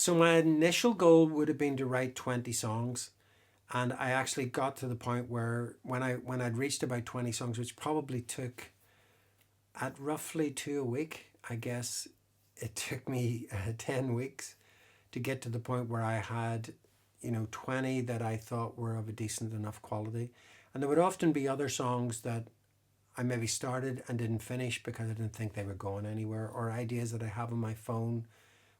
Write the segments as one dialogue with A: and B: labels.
A: So my initial goal would have been to write 20 songs, and I actually got to the point where when I'd reached about 20 songs, which probably took at roughly two a week, I guess it took me 10 weeks to get to the point where I had, 20 that I thought were of a decent enough quality. And there would often be other songs that I maybe started and didn't finish because I didn't think they were going anywhere, or ideas that I have on my phone,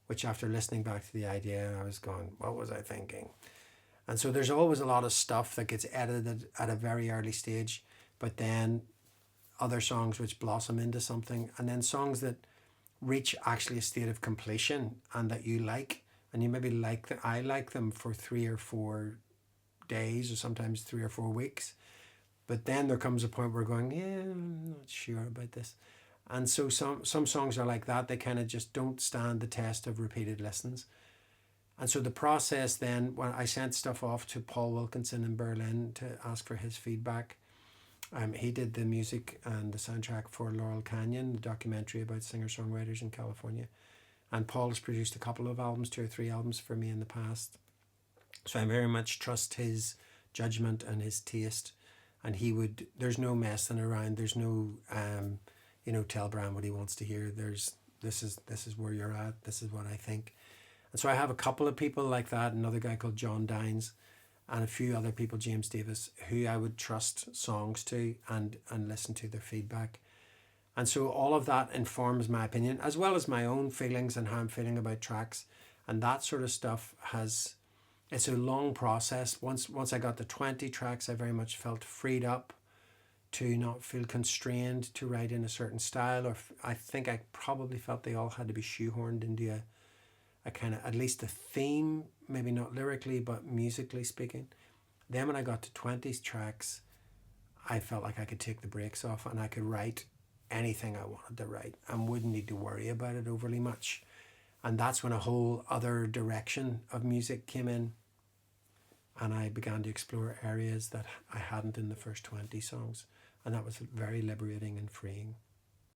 A: which after listening back to the idea, I was going, what was I thinking? And so there's always a lot of stuff that gets edited at a very early stage, but then other songs which blossom into something, and then songs that reach actually a state of completion and that you like, and you maybe like that. I like them for 3 or 4 days, or sometimes 3 or 4 weeks, but then there comes a point where we're going, yeah, I'm not sure about this. And so some songs are like that. They kind of just don't stand the test of repeated listens. And so the process then, when I sent stuff off to Paul Wilkinson in Berlin to ask for his feedback, he did the music and the soundtrack for Laurel Canyon, the documentary about singer songwriters in California. And Paul has produced a couple of albums, 2 or 3 albums for me in the past. So I very much trust his judgment and his taste. And there's no messing around. There's no, tell Brian what he wants to hear. This is where you're at. This is what I think. And so I have a couple of people like that, another guy called John Dines, and a few other people, James Davis, who I would trust songs to and listen to their feedback. And so all of that informs my opinion, as well as my own feelings and how I'm feeling about tracks. And that sort of stuff it's a long process. Once I got the 20 tracks, I very much felt freed up to not feel constrained to write in a certain style, or I think I probably felt they all had to be shoehorned into a kind of, at least a theme, maybe not lyrically, but musically speaking. Then when I got to 20 tracks, I felt like I could take the brakes off and I could write anything I wanted to write and wouldn't need to worry about it overly much. And that's when a whole other direction of music came in, and I began to explore areas that I hadn't in the first 20 songs. And that was very liberating and freeing.